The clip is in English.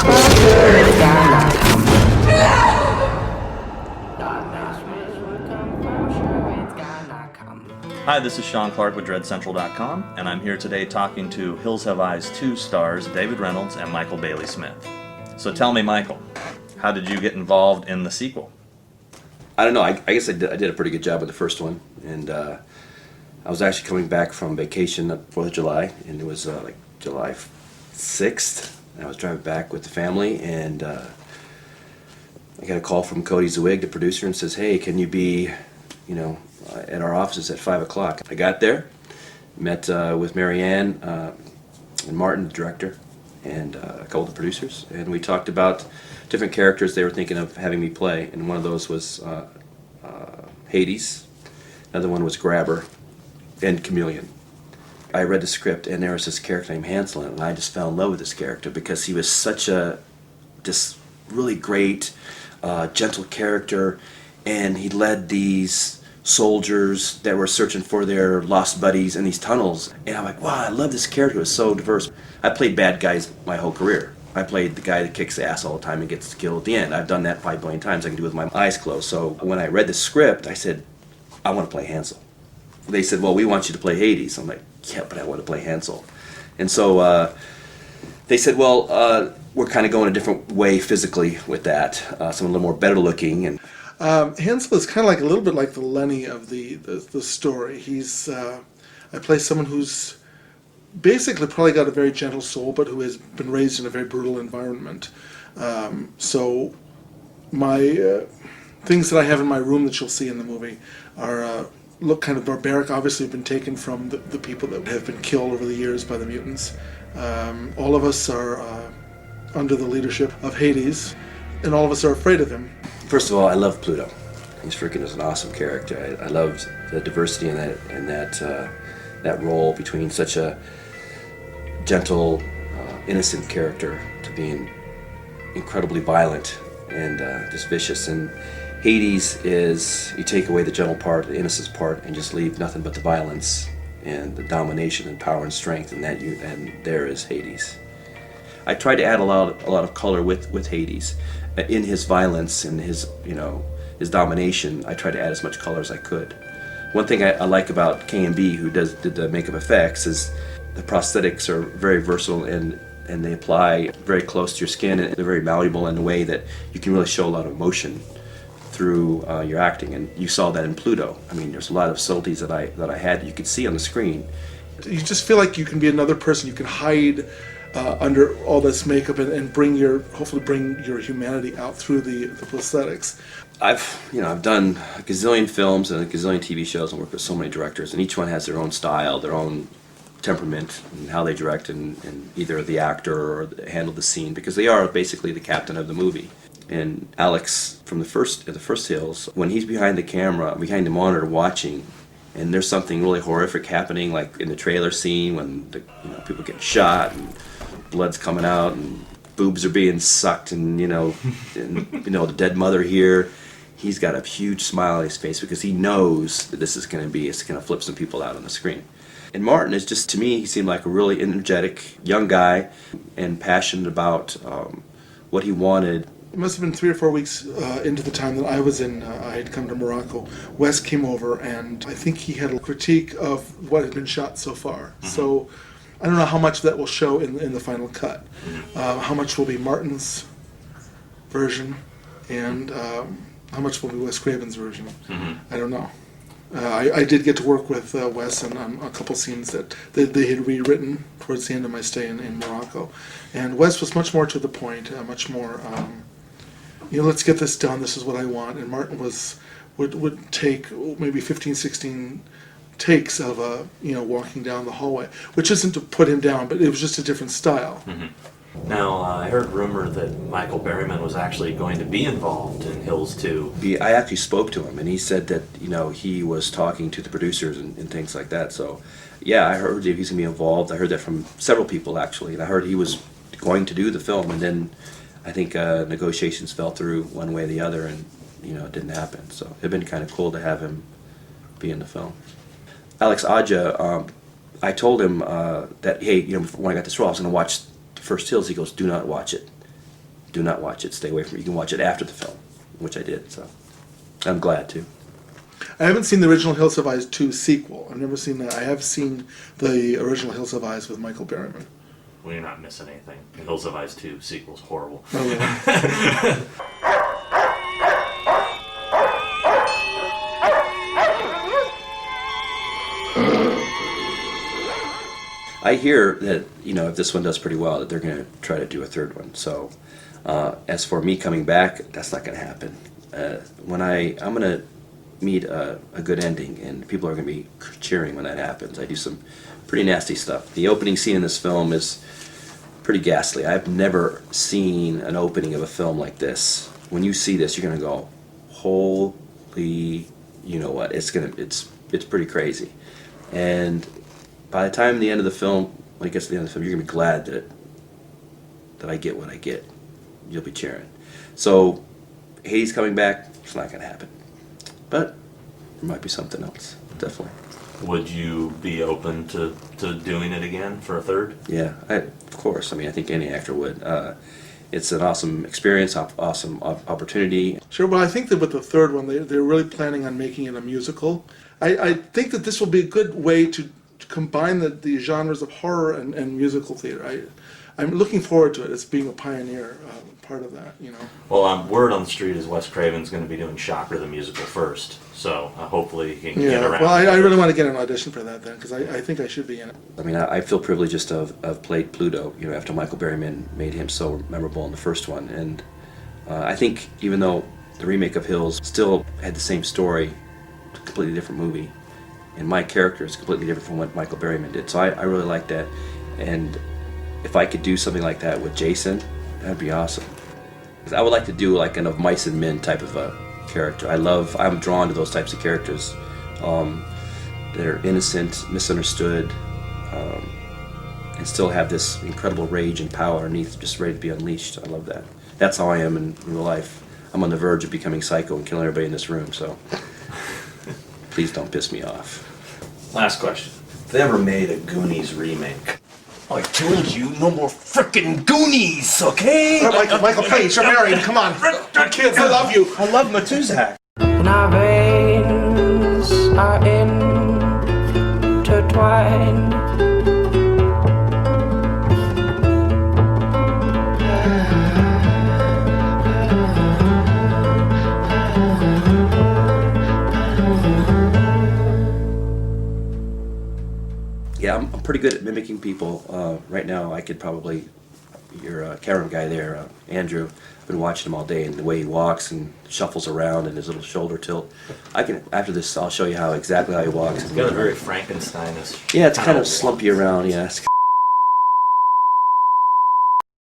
Hi, this is Sean Clark with DreadCentral.com, and I'm here today talking to Hills Have Eyes 2 stars David Reynolds and Michael Bailey Smith. So tell me, Michael, how did you get involved in the sequel? I don't know. I guess I did a pretty good job with the first one, and I was actually coming back from vacation at 4th of July, and it was like July 6th. And I was driving back with the family, and I got a call from Cody Zwig, the producer, and says, "Hey, can you be, at our offices at 5 o'clock?" I got there, met with Marianne and Martin, the director, and a couple of the producers, and we talked about different characters they were thinking of having me play, and one of those was Hades, another one was Grabber, and Chameleon. I read the script, and there was this character named Hansel, and I just fell in love with this character because he was such this really great, gentle character, and he led these soldiers that were searching for their lost buddies in these tunnels, and I'm like, wow, I love this character. It was so diverse. I played bad guys my whole career. I played the guy that kicks ass all the time and gets killed at the end. I've done that 5 billion times. I can do it with my eyes closed. So when I read the script, I said, I want to play Hansel. They said, well, we want you to play Hades. I'm like, yeah, but I want to play Hansel. And so they said, well, we're kind of going a different way physically with that. Someone a little more better looking. And Hansel is kind of like a little bit like the Lenny of the story. He's I play someone who's basically probably got a very gentle soul, but who has been raised in a very brutal environment. So my things that I have in my room that you'll see in the movie are look kind of barbaric. Obviously, have been taken from the people that have been killed over the years by the mutants. All of us are under the leadership of Hades, and all of us are afraid of him. First of all, I love Pluto. He's freaking is an awesome character. I loved the diversity in that role between such a gentle, innocent character to being incredibly violent and just vicious. And Hades is, you take away the gentle part, the innocence part, and just leave nothing but the violence and the domination and power and strength, and there is Hades. I tried to add a lot of color with Hades. In his violence and his domination, I tried to add as much color as I could. One thing I like about K&B, who did the makeup effects, is the prosthetics are very versatile and they apply very close to your skin, and they're very malleable in a way that you can really show a lot of emotion through your acting, and you saw that in Pluto. I mean, there's a lot of subtleties that I had that you could see on the screen. You just feel like you can be another person. You can hide under all this makeup and hopefully bring your humanity out through the prosthetics. I've done a gazillion films and a gazillion TV shows and worked with so many directors, and each one has their own style, their own temperament, and how they direct and either the actor or handle the scene, because they are basically the captain of the movie. And Alex from the first Hills, when he's behind the camera, behind the monitor watching, and there's something really horrific happening, like in the trailer scene when people get shot and blood's coming out and boobs are being sucked, and the dead mother here, he's got a huge smile on his face because he knows that it's going to flip some people out on the screen. And Martin is just, to me, he seemed like a really energetic young guy and passionate about what he wanted. It must have been 3 or 4 weeks into the time that I was I had come to Morocco. Wes came over, and I think he had a critique of what had been shot so far. Mm-hmm. So I don't know how much that will show in the final cut. How much will be Martin's version, and how much will be Wes Craven's version. Mm-hmm. I don't know. I did get to work with Wes on a couple scenes that they had rewritten towards the end of my stay in Morocco. And Wes was much more to the point, much more, let's get this done, this is what I want. And Martin would take maybe 15, 16 takes of walking down the hallway, which isn't to put him down, but it was just a different style. Mm-hmm. Now, I heard rumor that Michael Berryman was actually going to be involved in Hills 2. I actually spoke to him, and he said that he was talking to the producers and things like that. So, yeah, I heard that he's going to be involved. I heard that from several people, actually, and I heard he was going to do the film, and then I think negotiations fell through one way or the other, and it didn't happen. So it'd been kind of cool to have him be in the film. Alex Aja, I told him that, hey, when I got this role, I was going to watch the first Hills. He goes, do not watch it. do not watch it. Stay away from it. You can watch it after the film, which I did. So I'm glad to. I haven't seen the original Hills Have Eyes 2 sequel. I've never seen that. I have seen the original Hills Have Eyes with Michael Berryman. Well, you're not missing anything. The Hills Have Eyes 2 sequel's horrible. Oh, really? I hear that, you know, if this one does pretty well, that they're going to try to do a third one. So, as for me coming back, that's not going to happen. I'm going to meet a good ending, and people are going to be cheering when that happens. I do some pretty nasty stuff. The opening scene in this film is pretty ghastly. I've never seen an opening of a film like this. When you see this, you're going to go, holy, you know what? It's pretty crazy. And by the time the end of the film, when it gets to the end of the film, you're gonna be glad that I get what I get. You'll be cheering. So Hades coming back, it's not gonna happen. But there might be something else, definitely. Would you be open to doing it again for a third? Yeah, of course. I mean, I think any actor would. It's an awesome experience, awesome opportunity. Sure, but I think that with the third one, they're really planning on making it a musical. I think that this will be a good way to combine the genres of horror and musical theater. I'm looking forward to it as being a pioneer part of that, you know. Well, word on the street is Wes Craven's going to be doing Shocker the musical first, so hopefully he can get around. Well, I really want to get an audition for that then, because I think I should be in it. I mean, I feel privileged just to have played Pluto, you know, after Michael Berryman made him so memorable in the first one. And I think even though the remake of Hills still had the same story, it's a completely different movie, and my character is completely different from what Michael Berryman did. So I really like that. And if I could do something like that with Jason, that'd be awesome. I would like to do like an Of Mice and Men type of a character. I'm drawn to those types of characters. They're innocent, misunderstood, and still have this incredible rage and power underneath, just ready to be unleashed. I love that. That's how I am in real life. I'm on the verge of becoming psycho and killing everybody in this room, so please don't piss me off. Last question. If they ever made a Goonies remake, I told you, no more frickin' Goonies, okay? Michael, please, you're married. Come on. Kids, I love you. I love Matuzak. And our veins are intertwined. Yeah, I'm pretty good at mimicking people. Right now, I could probably, your camera guy there, Andrew, I've been watching him all day, and the way he walks and shuffles around and his little shoulder tilt. After this, I'll show you exactly how he walks. He's got a very Frankensteinish. Yeah, it's kind of slumpy around, yeah.